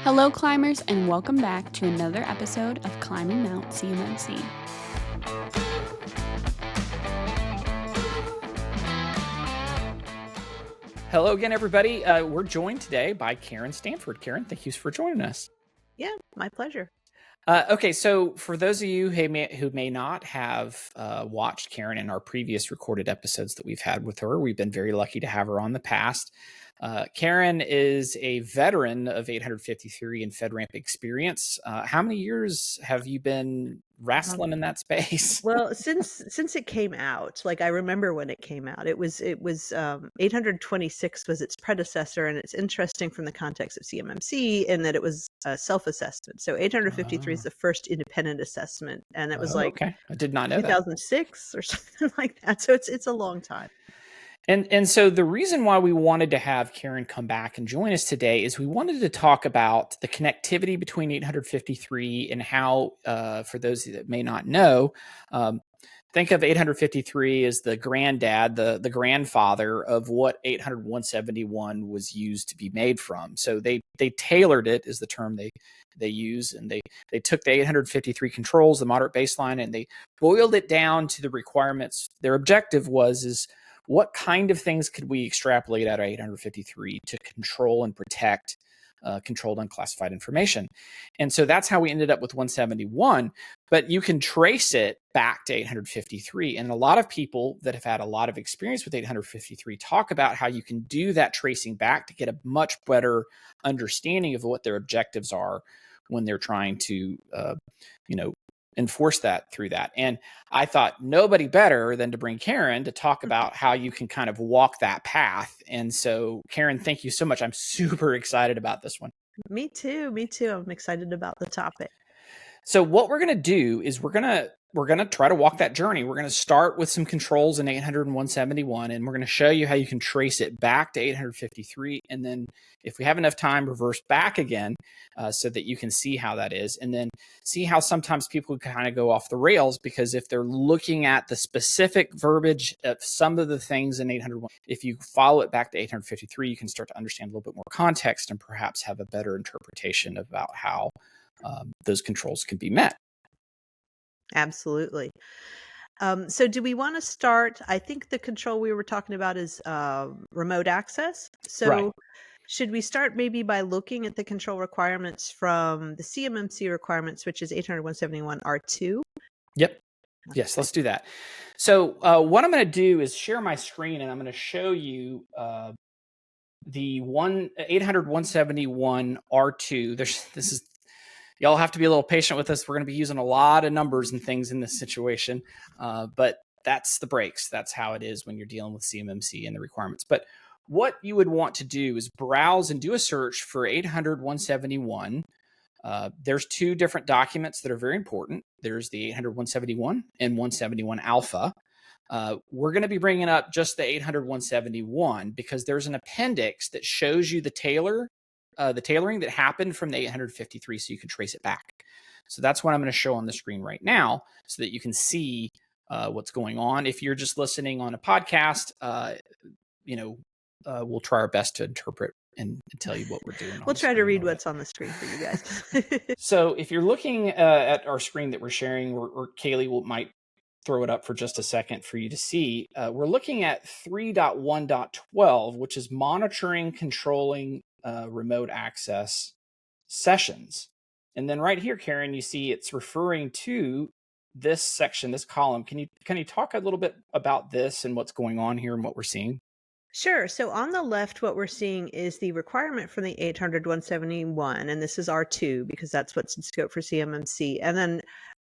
Hello, climbers, and welcome back to another episode of Climbing Mount CMMC. Hello again, everybody. We're joined today by Karen Stanford. Karen, thank you for joining us. Yeah, my pleasure. Okay, so for those of you who may not have watched Karen in our previous recorded episodes that we've had with her, we've been very lucky to have her on the past. Karen is a veteran of 853 and FedRAMP experience. How many years have you been wrestling in that space? Well, since it came out, like I remember when it came out, it was 826 was its predecessor, and it's interesting from the context of CMMC in that it was a self-assessment. So 853 is the first independent assessment, and it was okay. I did not know 2006 or something like that. So it's a long time. And so the reason why we wanted to have Karen come back and join us today is we wanted to talk about the connectivity between 853 and how, for those that may not know, think of 853 as the granddad, the grandfather of what 800-171 was used to be made from. So they tailored it, is the term they use, and they took the 853 controls, the moderate baseline, and they boiled it down to the requirements. Their objective is what kind of things could we extrapolate out of 853 to control and protect controlled unclassified information? And so that's how we ended up with 171, but you can trace it back to 853. And a lot of people that have had a lot of experience with 853 talk about how you can do that tracing back to get a much better understanding of what their objectives are when they're trying to, enforce that through that. And I thought nobody better than to bring Karen to talk about how you can kind of walk that path. And so, Karen, thank you so much. I'm super excited about this one. Me too. I'm excited about the topic. So what we're going to do is we're going to try to walk that journey. We're going to start with some controls in 800 and 171, and we're going to show you how you can trace it back to 853. And then if we have enough time, reverse back again so that you can see how that is. And then see how sometimes people kind of go off the rails because if they're looking at the specific verbiage of some of the things in 801, if you follow it back to 853, you can start to understand a little bit more context and perhaps have a better interpretation about how those controls can be met. Absolutely. So do we want to start? I think the control we were talking about is remote access. So Right. Should we start maybe by looking at the control requirements from the CMMC requirements, which is 800-171 R2? Yep. Yes, let's do that. So what I'm going to do is share my screen, and I'm going to show you the 800-171 R2. Y'all have to be a little patient with us. We're going to be using a lot of numbers and things in this situation, but that's the breaks. That's how it is when you're dealing with CMMC and the requirements. But what you would want to do is browse and do a search for 800-171. There's two different documents that are very important. There's the 800-171 and 171 alpha. We're going to be bringing up just the 800-171 because there's an appendix that shows you the tailoring that happened from the 853 so you can trace it back. So that's what I'm going to show on the screen right now so that you can see what's going on. If you're just listening on a podcast, we'll try our best to interpret and tell you what we're doing. We'll try to read what's on the screen for you guys. So if you're looking at our screen that we're sharing, or Kaylee might throw it up for just a second for you to see, we're looking at 3.1.12, which is monitoring, controlling remote access sessions. And then right here, Karen, you see it's referring to this section, this column. Can you talk a little bit about this and what's going on here and what we're seeing? Sure. So on the left, what we're seeing is the requirement from the 800-171, and this is R2 because that's what's in scope for CMMC. And then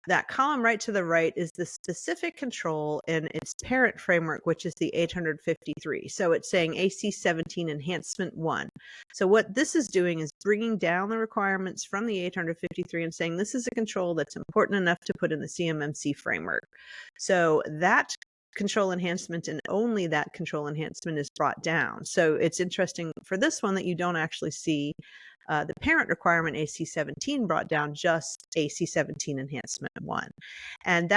that column right to the right is the specific control in its parent framework, which is the 853. So it's saying AC17 Enhancement 1. So what this is doing is bringing down the requirements from the 853 and saying this is a control that's important enough to put in the CMMC framework. So that control enhancement and only that control enhancement is brought down. So it's interesting for this one that you don't actually see The parent requirement, AC17, brought down just AC17 Enhancement 1. And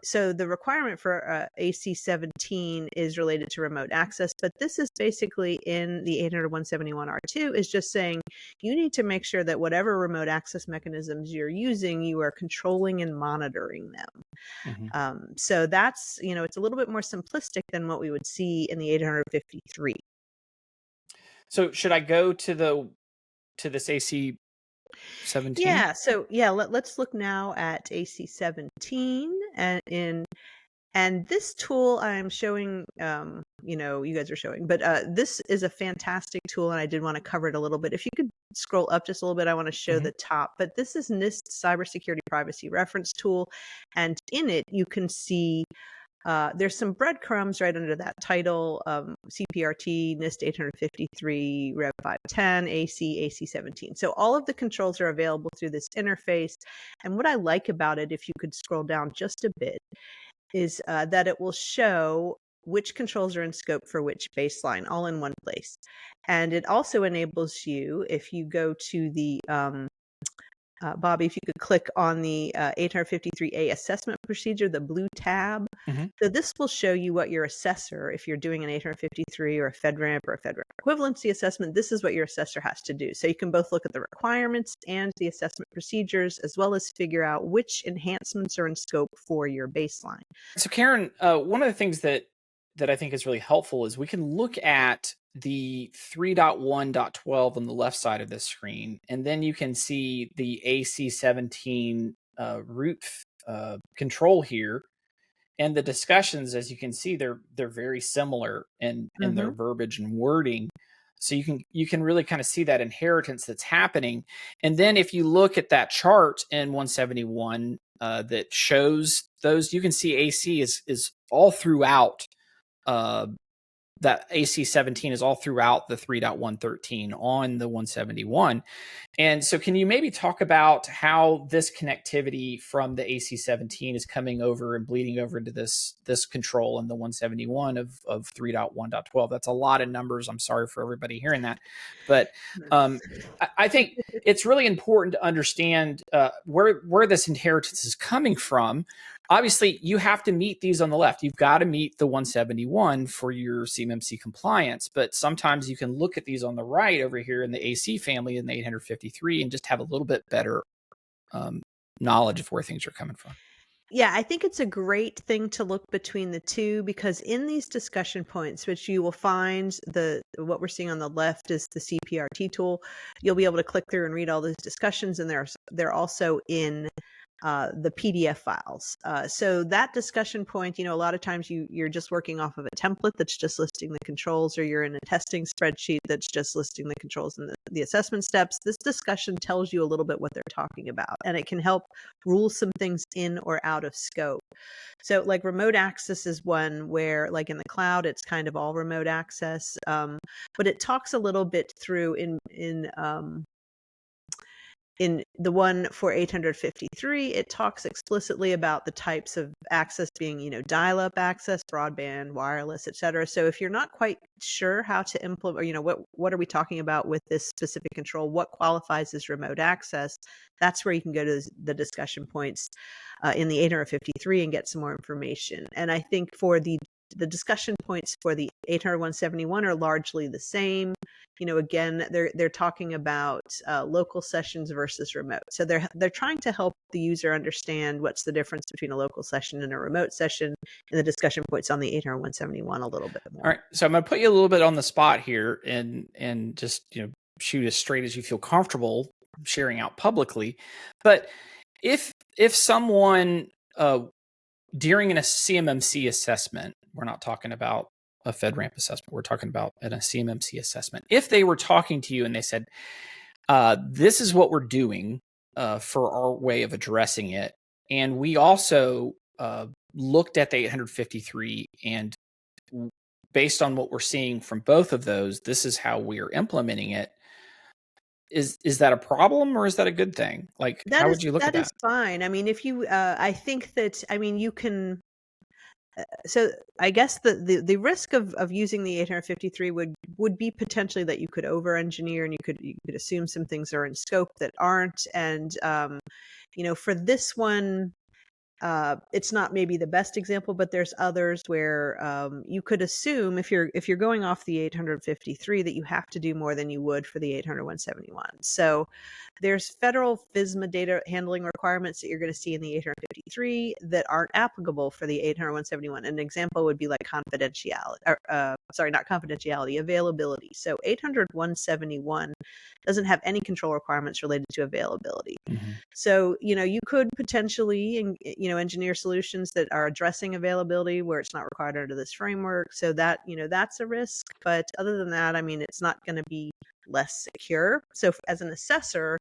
so the requirement for AC17 is related to remote access, but this is basically in the 800-171R2 is just saying you need to make sure that whatever remote access mechanisms you're using, you are controlling and monitoring them. So that's, it's a little bit more simplistic than what we would see in the 853. So should I go to this AC 17? Yeah. So let's look now at AC 17 and this tool I'm showing, you guys are showing, but this is a fantastic tool, and I did want to cover it a little bit. If you could scroll up just a little bit, I want to show the top. But this is NIST Cybersecurity Privacy Reference Tool, and in it you can see there's some breadcrumbs right under that title, CPRT, NIST 853, Rev 510, AC, AC17. So all of the controls are available through this interface. And what I like about it, if you could scroll down just a bit, is that it will show which controls are in scope for which baseline, all in one place. And it also enables you, if you go to the Bobby, if you could click on the 853A assessment procedure, the blue tab. So this will show you what your assessor, if you're doing an 853 or a FedRAMP or a FedRAMP equivalency assessment, this is what your assessor has to do. So you can both look at the requirements and the assessment procedures, as well as figure out which enhancements are in scope for your baseline. So Karen, one of the things that I think is really helpful is we can look at the 3.1.12 on the left side of this screen, and then you can see the AC17 root control here. And the discussions, as you can see, they're very similar in their verbiage and wording. So you can really kind of see that inheritance that's happening. And then if you look at that chart in 171 that shows those, you can see AC is all throughout. That AC17 is all throughout the 3.113 on the 171. And so can you maybe talk about how this connectivity from the AC17 is coming over and bleeding over into this control in the 171 of 3.1.12? That's a lot of numbers. I'm sorry for everybody hearing that. But I think it's really important to understand where this inheritance is coming from. Obviously, you have to meet these on the left. You've got to meet the 171 for your CMMC compliance, but sometimes you can look at these on the right over here in the AC family in the 853 and just have a little bit better knowledge of where things are coming from. Yeah, I think it's a great thing to look between the two, because in these discussion points, which you will find what we're seeing on the left is the CPRT tool, you'll be able to click through and read all those discussions, and they're also in the PDF files. So that discussion point, a lot of times you're just working off of a template that's just listing the controls, or you're in a testing spreadsheet that's just listing the controls and the assessment steps. This discussion tells you a little bit what they're talking about, and it can help rule some things in or out of scope. So like remote access is one where, like in the cloud, it's kind of all remote access. But it talks a little bit through in the one for 853, it talks explicitly about the types of access being, dial-up access, broadband, wireless, et cetera. So if you're not quite sure how to implement, or, what are we talking about with this specific control, what qualifies as remote access, that's where you can go to the discussion points in the 853 and get some more information. And I think for the discussion points for the 800-171 are largely the same. Again, they're talking about local sessions versus remote. So they're trying to help the user understand what's the difference between a local session and a remote session, and the discussion points on the 800-171 a little bit more. All right, so I'm going to put you a little bit on the spot here, and just shoot as straight as you feel comfortable sharing out publicly. But if someone during a CMMC assessment, we're not talking about a FedRAMP assessment, we're talking about a CMMC assessment. If they were talking to you and they said, this is what we're doing for our way of addressing it, and we also looked at the 853, and based on what we're seeing from both of those, this is how we're implementing it. Is that a problem, or is that a good thing? Like, how would you look at that? That is fine. I mean, if you, I think that, you can, So I guess the risk of using the 853 would be potentially that you could over engineer, and you could assume some things are in scope that aren't. And for this one, it's not maybe the best example, but there's others where you could assume if you're going off the 853 that you have to do more than you would for the 800-171. So there's federal FISMA data handling requirements that you're going to see in the 853 that aren't applicable for the 800-171. An example would be like confidentiality, not confidentiality, availability. So 800-171 doesn't have any control requirements related to availability. Mm-hmm. So, you could potentially, engineer solutions that are addressing availability where it's not required under this framework. So that, that's a risk. But other than that, I mean, it's not going to be less secure. So as an assessor,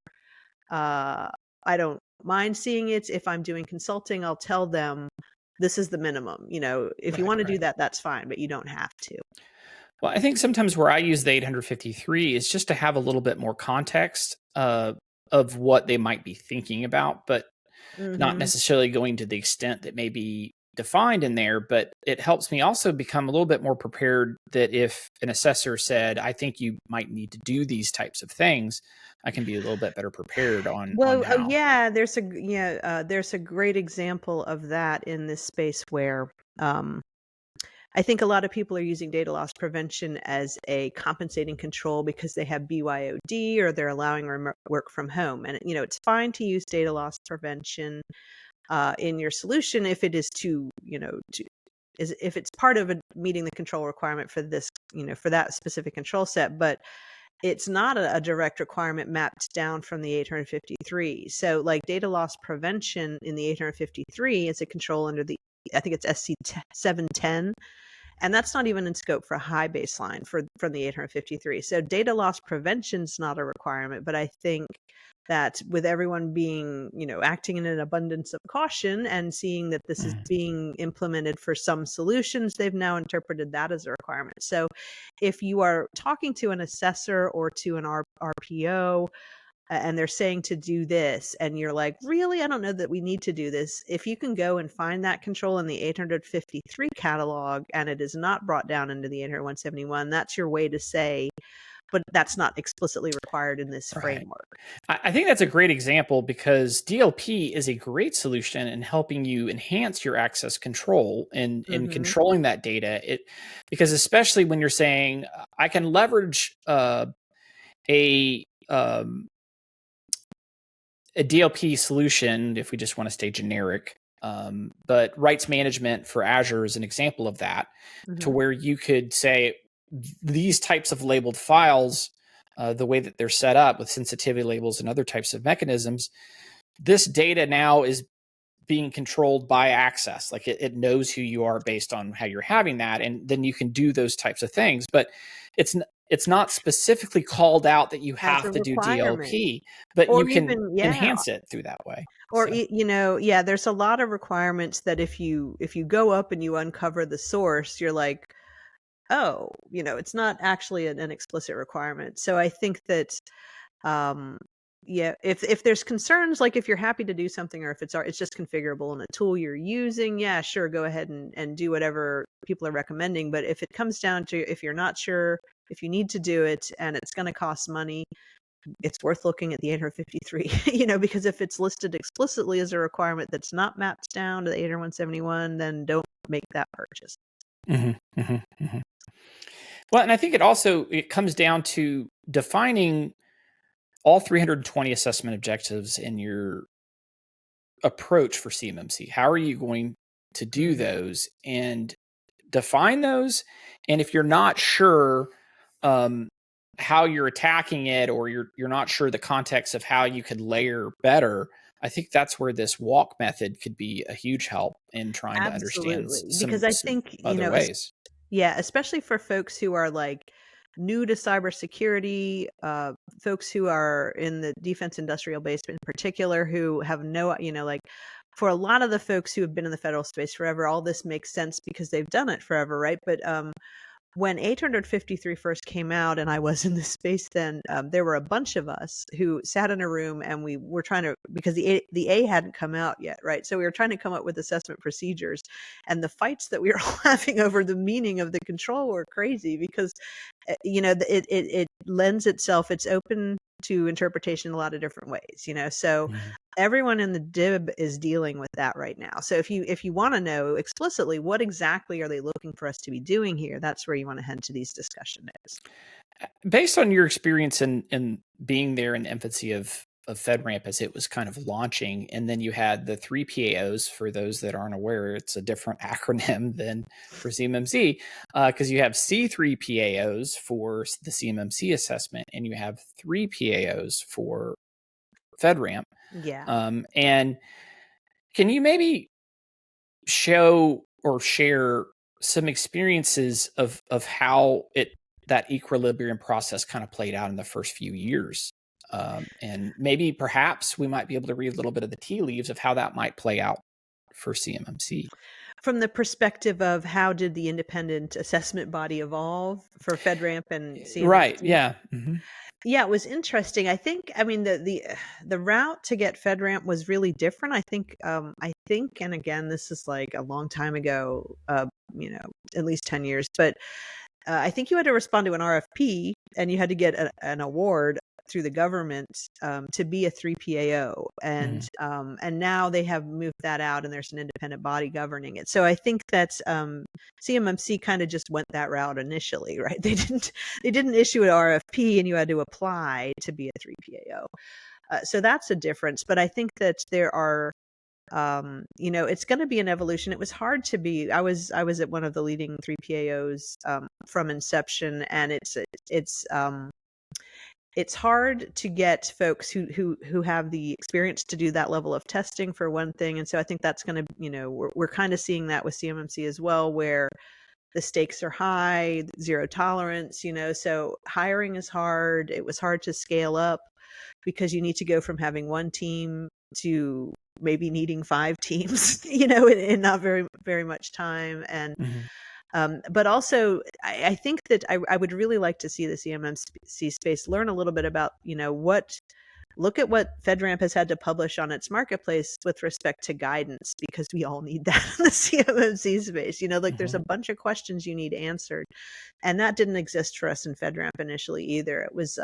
I don't mind seeing it. If I'm doing consulting, I'll tell them this is the minimum. If you want to do that, that's fine, but you don't have to. Well, I think sometimes where I use the 853 is just to have a little bit more context of what they might be thinking about, but not necessarily going to the extent that may be defined in there. But it helps me also become a little bit more prepared that if an assessor said, I think you might need to do these types of things, I can be a little bit better prepared on how. Yeah, there's a great example of that in this space where I think a lot of people are using data loss prevention as a compensating control because they have BYOD or they're allowing remote work from home. And, it's fine to use data loss prevention in your solution if it is if it's part of meeting the control requirement for this, for that specific control set. But it's not a direct requirement mapped down from the 853. So like data loss prevention in the 853 is a control under I think it's SC 710. And that's not even in scope for a high baseline from the 853. So data loss prevention is not a requirement, but I think that with everyone being, acting in an abundance of caution and seeing that this is being implemented for some solutions, they've now interpreted that as a requirement. So if you are talking to an assessor or to an RPO, and they're saying to do this, and you're like, really, I don't know that we need to do this. If you can go and find that control in the 853 catalog and it is not brought down into the 800-171, that's your way to say, but that's not explicitly required in this framework. I think that's a great example because DLP is a great solution in helping you enhance your access control and in controlling that data. Because especially when you're saying, I can leverage a DLP solution, if we just want to stay generic, but rights management for Azure is an example of that, to where you could say these types of labeled files, the way that they're set up with sensitivity labels and other types of mechanisms, this data now is being controlled by access. Like it knows who you are based on how you're having that. And then you can do those types of things, but it's not specifically called out that you have to do DLP, but you can enhance it through that way. Or, there's a lot of requirements that if you go up and you uncover the source, you're like, oh, it's not actually an explicit requirement. So I think that, if there's concerns, like if you're happy to do something or if it's just configurable in a tool you're using, yeah, sure, go ahead and do whatever people are recommending. But if it comes down to, if you're not sure if you need to do it and it's going to cost money, it's worth looking at the 853, because if it's listed explicitly as a requirement that's not mapped down to the 800-171, then don't make that purchase. Well, and I think it comes down to defining all 320 assessment objectives in your approach for CMMC. How are you going to do those and define those? And if you're not sure how you're attacking it, or you're not sure the context of how you could layer better, I think that's where this walk method could be a huge help in trying to understand some other ways. Yeah, especially for folks who are like new to cybersecurity, folks who are in the defense industrial base in particular, who have no, for a lot of the folks who have been in the federal space forever, all this makes sense because they've done it forever, right? But when 853 first came out, and I was in the space then, there were a bunch of us who sat in a room, and we were trying to, because the A hadn't come out yet, right? So we were trying to come up with assessment procedures, and the fights that we were having over the meaning of the control were crazy, because it lends itself, it's open to interpretation in a lot of different ways, so everyone in the DIB is dealing with that right now. So if you want to know explicitly what exactly are they looking for us to be doing here, that's where you want to head to these discussion notes. Based on your experience in being there in the infancy of FedRAMP as it was kind of launching, and then you had the 3 PAOs. For those that aren't aware, it's a different acronym than for CMMC, because you have C3 PAOs for the CMMC assessment, and you have 3 PAOs for FedRAMP. Yeah. And can you maybe show or share some experiences of how that equilibrium process kind of played out in the first few years? And maybe perhaps we might be able to read a little bit of the tea leaves of how that might play out for CMMC. From the perspective of how did the independent assessment body evolve for FedRAMP and CMMC? Right. Yeah. Mm-hmm. Yeah, it was interesting. I think, the route to get FedRAMP was really different. I think, and again, this is like a long time ago, at least 10 years, but I think you had to respond to an RFP, and you had to get an award through the government to be a 3 PAO, and now they have moved that out, and there's an independent body governing it. So I think that CMMC kind of just went that route initially, right? They didn't issue an RFP, and you had to apply to be a 3 PAO. So that's a difference. But I think that there are it's going to be an evolution. It was hard to be. I was at one of the leading 3 PAOs from inception, and it's hard to get folks who have the experience to do that level of testing, for one thing. And so I think that's going to, we're kind of seeing that with CMMC as well, where the stakes are high, zero tolerance, so hiring is hard. It was hard to scale up because you need to go from having one team to maybe needing 5 teams, in not very, very much time. And but also, I think that I would really like to see the CMMC space learn a little bit about, look at what FedRAMP has had to publish on its marketplace with respect to guidance, because we all need that in the CMMC space. There's a bunch of questions you need answered, and that didn't exist for us in FedRAMP initially either. It was,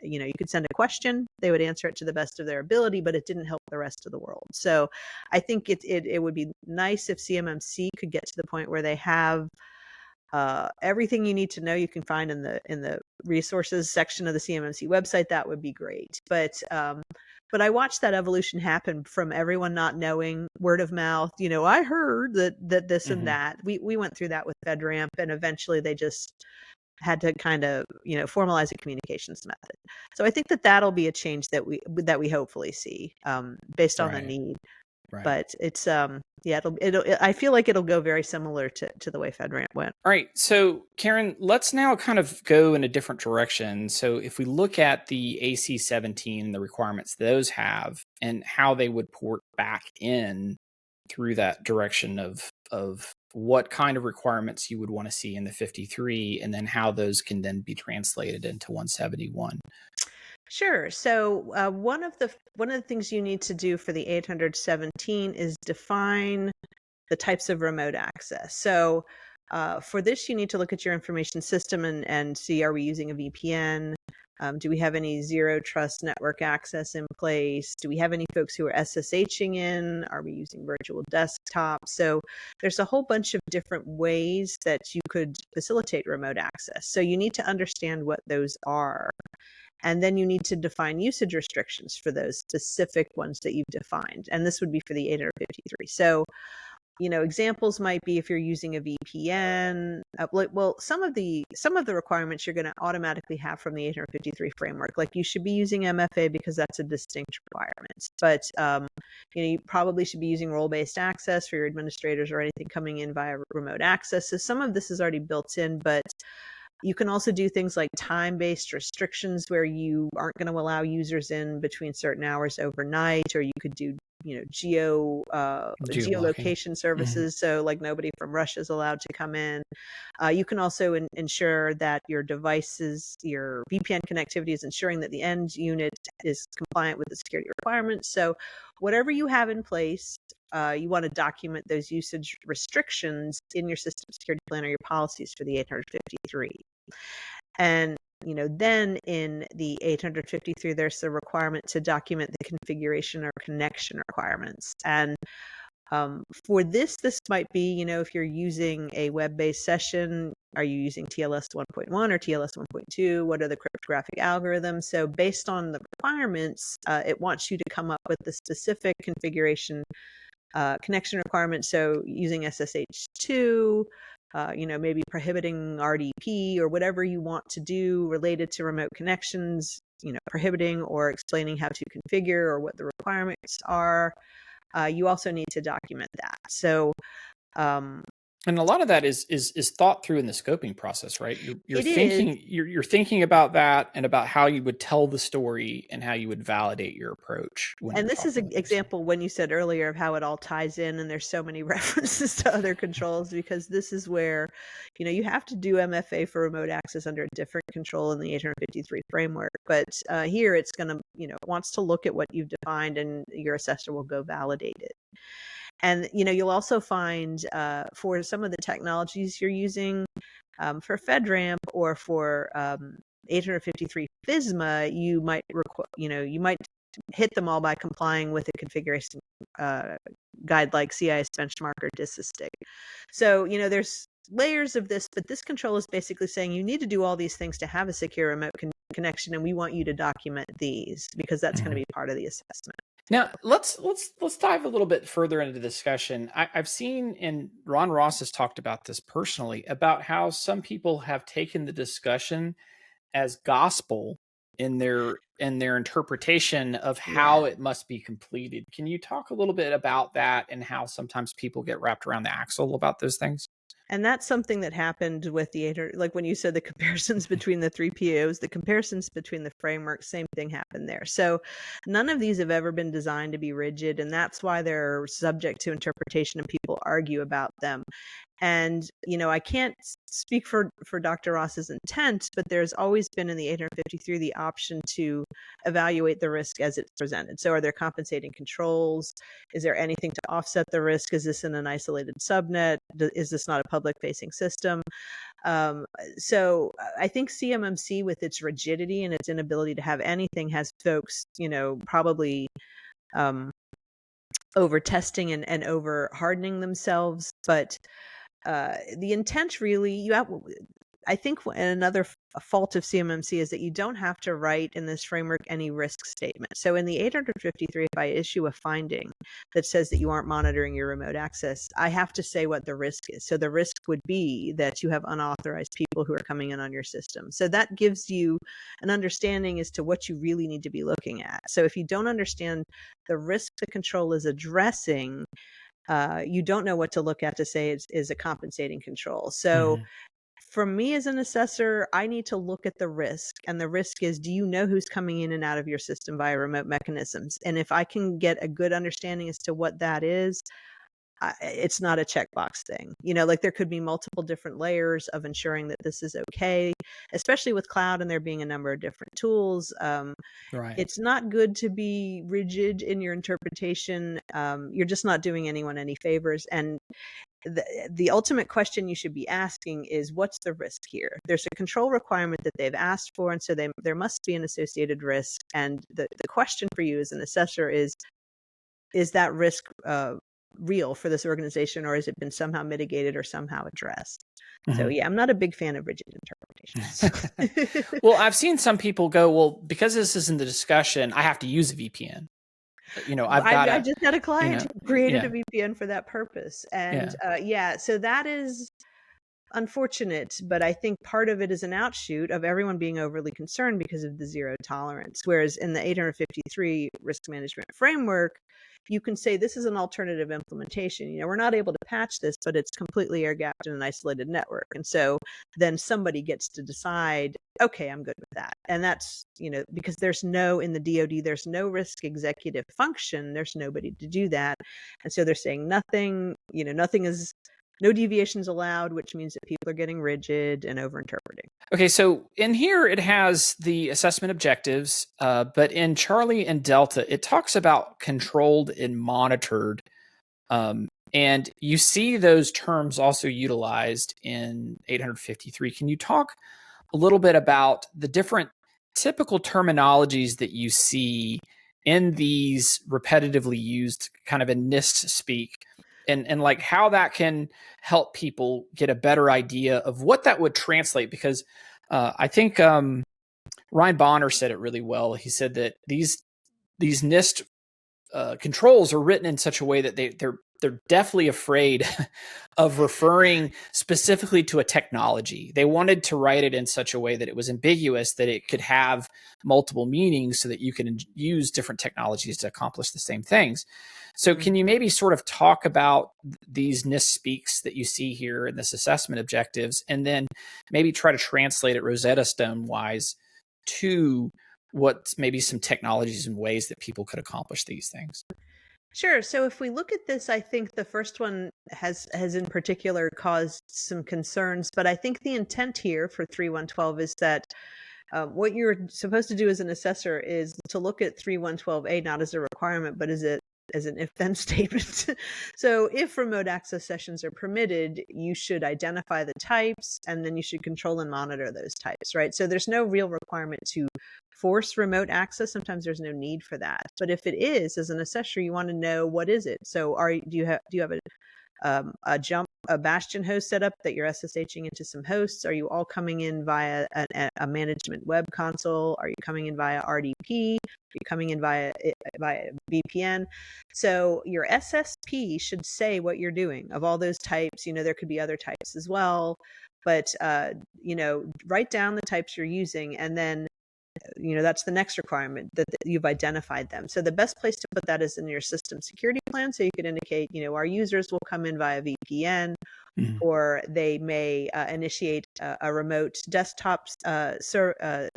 you could send a question, they would answer it to the best of their ability, but it didn't help the rest of the world. So I think it would be nice if CMMC could get to the point where they have everything you need to know you can find in the resources section of the CMMC website. That would be great. But I watched that evolution happen from everyone not knowing, word of mouth. I heard that this and that. We went through that with FedRAMP, and eventually they just had to kind of formalize a communications method. So I think that'll be a change that we hopefully see based on the need. Right. But it's I feel like it'll go very similar to the way FedRAMP went. All right. So Karen, let's now kind of go in a different direction. So if we look at the AC-17, the requirements those have, and how they would port back in through that direction of what kind of requirements you would want to see in the 53, and then how those can then be translated into 171. Sure. So one of the things you need to do for the 817 is define the types of remote access. So for this, you need to look at your information system and see, are we using a VPN? Do we have any zero trust network access in place? Do we have any folks who are SSHing in? Are we using virtual desktop? So there's a whole bunch of different ways that you could facilitate remote access. So you need to understand what those are. And then you need to define usage restrictions for those specific ones that you've defined. And this would be for the 853. So, examples might be if you're using a VPN. Well, some of the requirements you're going to automatically have from the 853 framework. Like, you should be using MFA because that's a distinct requirement. But you probably should be using role-based access for your administrators or anything coming in via remote access. So some of this is already built in, but you can also do things like time-based restrictions where you aren't going to allow users in between certain hours overnight, or you could do Geoblocking. geolocation services. So like nobody from Russia is allowed to come in. You can also ensure that your devices, your VPN connectivity is ensuring that the end unit is compliant with the security requirements. So whatever you have in place, you want to document those usage restrictions in your system security plan or your policies for the 853. And then in the 853, there's the requirement to document the configuration or connection requirements. And for this might be, if you're using a web-based session, are you using TLS 1.1 or TLS 1.2? What are the cryptographic algorithms? So based on the requirements, it wants you to come up with the specific configuration connection requirements. So using SSH2, maybe prohibiting RDP or whatever you want to do related to remote connections, prohibiting or explaining how to configure or what the requirements are. You also need to document that. So, and a lot of that is thought through in the scoping process, right? You're thinking about that and about how you would tell the story and how you would validate your approach. And this is an example when you said earlier of how it all ties in, and there's so many references to other controls, because this is where, you have to do MFA for remote access under a different control in the 853 framework. But here it's going to, it wants to look at what you've defined, and your assessor will go validate it. And, you'll also find for some of the technologies you're using for FedRAMP or for 853 FISMA, you might hit them all by complying with a configuration guide like CIS benchmark or DISASTIC. So, there's layers of this, but this control is basically saying you need to do all these things to have a secure remote connection, and we want you to document these because that's going to be part of the assessment. Now let's dive a little bit further into the discussion. I've seen, and Ron Ross has talked about this personally, about how some people have taken the discussion as gospel in their interpretation of how it must be completed. Can you talk a little bit about that and how sometimes people get wrapped around the axle about those things? And that's something that happened with the 800, like when you said the comparisons between the three POs, the comparisons between the frameworks, same thing happened there. So none of these have ever been designed to be rigid, and that's why they're subject to interpretation and people argue about them. And, I can't speak for Dr. Ross's intent, but there's always been in the 853 the option to evaluate the risk as it's presented. So are there compensating controls? Is there anything to offset the risk? Is this in an isolated subnet? Is this not a public-facing system? So I think CMMC, with its rigidity and its inability to have anything, has folks, probably over testing and over hardening themselves. But the intent really, I think another fault of CMMC is that you don't have to write in this framework any risk statement. So in the 853, if I issue a finding that says that you aren't monitoring your remote access, I have to say what the risk is. So the risk would be that you have unauthorized people who are coming in on your system. So that gives you an understanding as to what you really need to be looking at. So if you don't understand the risk the control is addressing, you don't know what to look at to say is a compensating control. So for me as an assessor, I need to look at the risk. And the risk is, do you know who's coming in and out of your system via remote mechanisms? And if I can get a good understanding as to what that is, it's not a checkbox thing. Like there could be multiple different layers of ensuring that this is okay, especially with cloud and there being a number of different tools. Right. It's not good to be rigid in your interpretation. You're just not doing anyone any favors. And the ultimate question you should be asking is, what's the risk here? There's a control requirement that they've asked for, and so there must be an associated risk. And the question for you as an assessor is that risk real for this organization, or has it been somehow mitigated or somehow addressed? So yeah, I'm not a big fan of rigid interpretations. Well, I've seen some people go, well, because this is in the discussion, I have to use a VPN. I just had a client who created a VPN for that purpose. And so that is unfortunate, but I think part of it is an outshoot of everyone being overly concerned because of the zero tolerance. Whereas in the 853 risk management framework, you can say this is an alternative implementation. We're not able to patch this, but it's completely air gapped in an isolated network. And so then somebody gets to decide, okay, I'm good with that. And that's, because in the DoD, there's no risk executive function. There's nobody to do that. And so they're saying nothing, no deviations allowed, which means that people are getting rigid and overinterpreting. Okay, so in here it has the assessment objectives, but in Charlie and Delta, it talks about controlled and monitored. And you see those terms also utilized in 853. Can you talk a little bit about the different typical terminologies that you see in these repetitively used kind of in NIST speak, and like how that can help people get a better idea of what that would translate? Because I think Ryan Bonner said it really well. He said that these NIST controls are written in such a way that they're definitely afraid of referring specifically to a technology. They wanted to write it in such a way that it was ambiguous, that it could have multiple meanings so that you can use different technologies to accomplish the same things. So can you maybe sort of talk about these NIST speaks that you see here in this assessment objectives, and then maybe try to translate it Rosetta Stone wise to what maybe some technologies and ways that people could accomplish these things? Sure. So if we look at this, I think the first one has in particular caused some concerns, but I think the intent here for 3112 is that what you're supposed to do as an assessor is to look at 3112A not as a requirement, but as an if-then statement. So if remote access sessions are permitted, you should identify the types, and then you should control and monitor those types, right? So there's no real requirement to force remote access. Sometimes there's no need for that. But if it is, as an assessor, you want to know, what is it? So do you have a bastion host set up that you're SSHing into some hosts? Are you all coming in via a management web console? Are you coming in via RDP? Are you coming in via VPN? So your SSP should say what you're doing of all those types. There could be other types as well, but write down the types you're using, and then that's the next requirement, that you've identified them. So the best place to put that is in your system security plan. So you could indicate, our users will come in via VPN, or they may initiate a remote desktop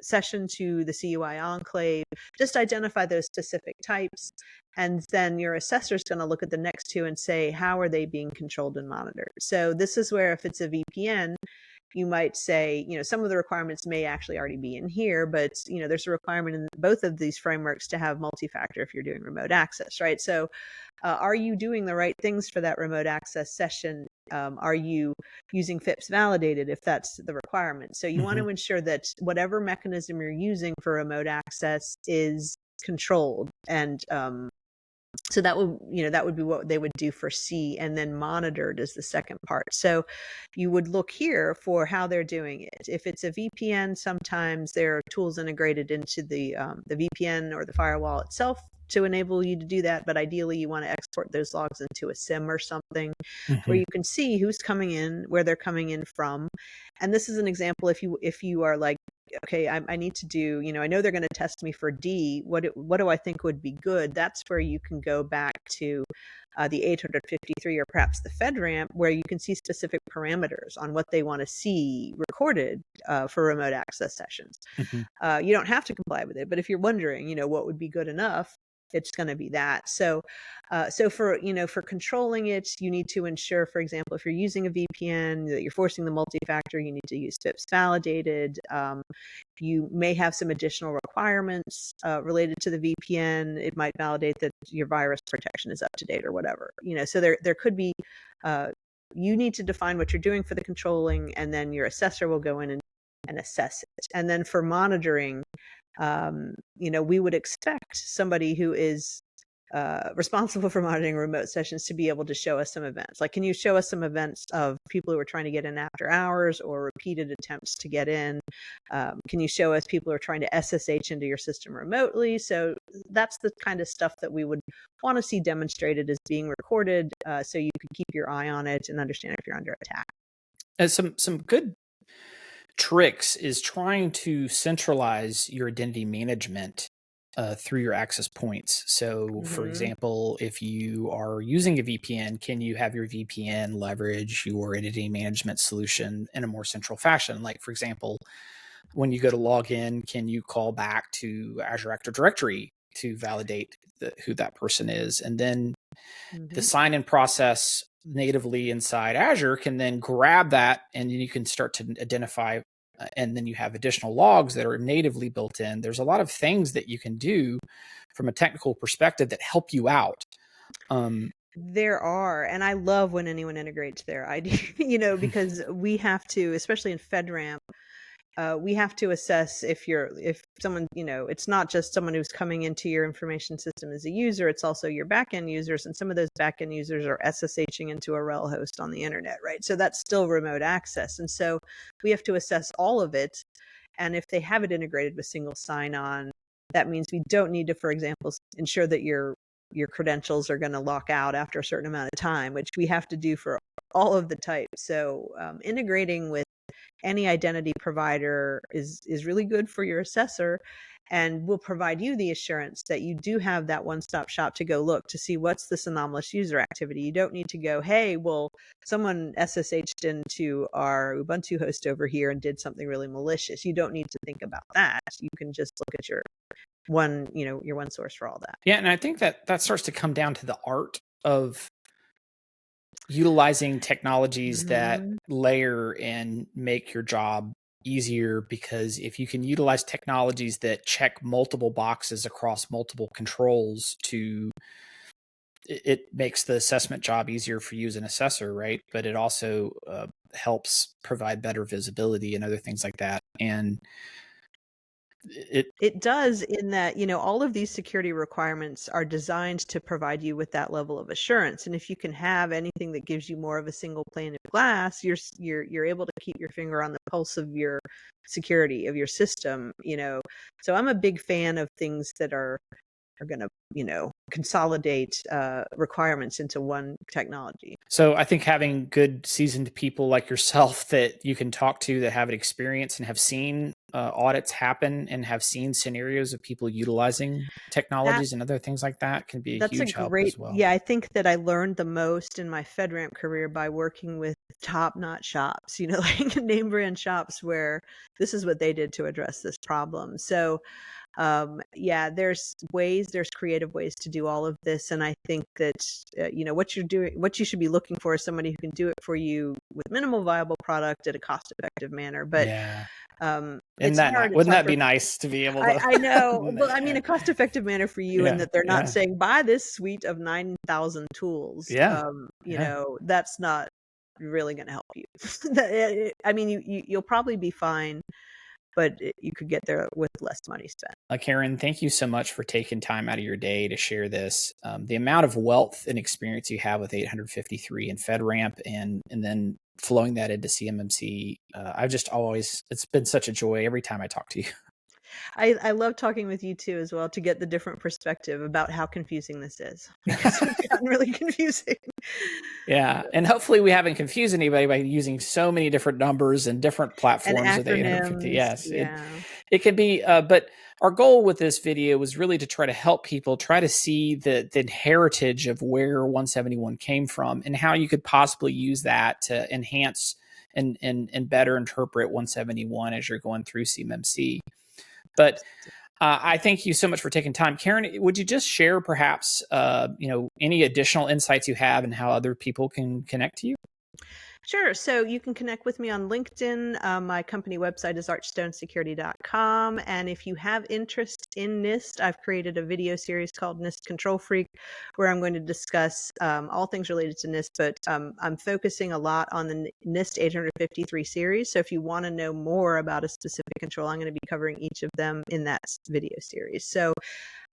session to the CUI enclave. Just identify those specific types. And then your assessor is going to look at the next two and say, how are they being controlled and monitored? So this is where, if it's a VPN, you might say, some of the requirements may actually already be in here, but, there's a requirement in both of these frameworks to have multi-factor if you're doing remote access, right? So are you doing the right things for that remote access session? Are you using FIPS validated if that's the requirement? So you want to ensure that whatever mechanism you're using for remote access is controlled. And so that would be what they would do for C, and then monitored is the second part. So you would look here for how they're doing it. If it's a VPN, sometimes there are tools integrated into the VPN or the firewall itself to enable you to do that. But ideally, you want to export those logs into a SIM or something where you can see who's coming in, where they're coming in from. And this is an example. If you are like, okay, I need to do, I know they're going to test me for D. What do I think would be good? That's where you can go back to the 853 or perhaps the FedRAMP, where you can see specific parameters on what they want to see recorded for remote access sessions. You don't have to comply with it, but if you're wondering, what would be good enough, it's going to be that. So for controlling it, you need to ensure, for example, if you're using a VPN, that you're forcing the multi-factor, you need to use FIPS validated. You may have some additional requirements related to the VPN. It might validate that your virus protection is up to date or whatever. So there could be, you need to define what you're doing for the controlling, and then your assessor will go in and assess it. And then for monitoring, we would expect somebody who is responsible for monitoring remote sessions to be able to show us some events. Like, can you show us some events of people who are trying to get in after hours or repeated attempts to get in? Can you show us people who are trying to SSH into your system remotely? So that's the kind of stuff that we would want to see demonstrated as being recorded, so you can keep your eye on it and understand if you're under attack. Some good tricks is trying to centralize your identity management through your access points. So, for example, if you are using a VPN, can you have your VPN leverage your identity management solution in a more central fashion? Like, for example, when you go to log in, can you call back to Azure Active Directory to validate who that person is? And then the sign-in process natively inside Azure can then grab that, and you can start to identify, and then you have additional logs that are natively built in. There's a lot of things that you can do from a technical perspective that help you out. There are, and I love when anyone integrates their ID, because we have to, especially in FedRAMP, we have to assess if someone, it's not just someone who's coming into your information system as a user, it's also your backend users. And some of those backend users are SSHing into a rel host on the internet, right? So that's still remote access. And so we have to assess all of it. And if they have it integrated with single sign-on, that means we don't need to, for example, ensure that your credentials are going to lock out after a certain amount of time, which we have to do for all of the types. So integrating with any identity provider is really good for your assessor, and will provide you the assurance that you do have that one-stop shop to go look to see what's this anomalous user activity. You don't need to go, hey, well, someone SSH'd into our Ubuntu host over here and did something really malicious. You don't need to think about that. You can just look at your one source for all that. Yeah, and I think that starts to come down to the art of utilizing technologies that layer and make your job easier, because if you can utilize technologies that check multiple boxes across multiple controls, it makes the assessment job easier for you as an assessor, right? But it also helps provide better visibility and other things like that. And it does, in that, all of these security requirements are designed to provide you with that level of assurance. And if you can have anything that gives you more of a single pane of glass, you're able to keep your finger on the pulse of your security of your system, So I'm a big fan of things that are going to, consolidate requirements into one technology. So I think having good seasoned people like yourself that you can talk to, that have an experience and have seen audits happen and have seen scenarios of people utilizing technologies and other things like that, can be a huge help as well. Yeah, I think that I learned the most in my FedRAMP career by working with top-notch shops, like name brand shops, where this is what they did to address this problem. So there's creative ways to do all of this. And I think that, what you should be looking for is somebody who can do it for you with minimal viable product at a cost-effective manner. But wouldn't it's that hard. wouldn't that be nice to be able to? I know. Well, I mean, a cost-effective manner for you, and that they're not Yeah. saying buy this suite of 9,000 tools. Yeah. That's not really going to help you. I mean, you'll probably be fine, but you could get there with less money spent. Karen, thank you so much for taking time out of your day to share this. The amount of wealth and experience you have with 853 and FedRAMP, and then flowing that into CMMC, it's been such a joy every time I talk to you. I love talking with you too as well, to get the different perspective about how confusing this is, because it's gotten really confusing. Yeah, and hopefully we haven't confused anybody by using so many different numbers and different platforms with 850. Yes, yeah. It can be, but our goal with this video was really to try to help people try to see the heritage of where 171 came from and how you could possibly use that to enhance and better interpret 171 as you're going through CMMC. But I thank you so much for taking time. Karen, would you just share perhaps any additional insights you have and how other people can connect to you? Sure. So you can connect with me on LinkedIn. My company website is archstonesecurity.com. And if you have interest in NIST, I've created a video series called NIST Control Freak, where I'm going to discuss all things related to NIST, but I'm focusing a lot on the NIST 853 series. So if you want to know more about a specific control, I'm going to be covering each of them in that video series. So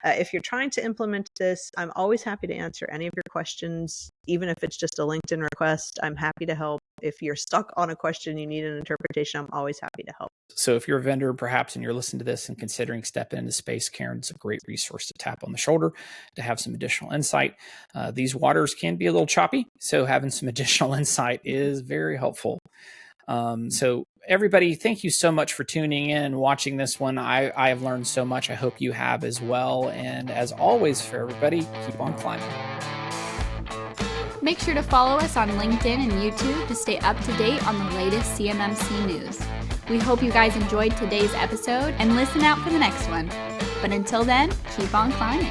if you're trying to implement this, I'm always happy to answer any of your questions, even if it's just a LinkedIn request. I'm happy to help. If you're stuck on a question, you need an interpretation, I'm always happy to help. So if you're a vendor, perhaps, and you're listening to this and considering stepping into space, Karen's a great resource to tap on the shoulder to have some additional insight. These waters can be a little choppy, so having some additional insight is very helpful. So everybody, thank you so much for tuning in and watching this one. I have learned so much. I hope you have as well. And as always, for everybody, keep on climbing. Make sure to follow us on LinkedIn and YouTube to stay up to date on the latest CMMC news. We hope you guys enjoyed today's episode and listen out for the next one. But until then, keep on climbing.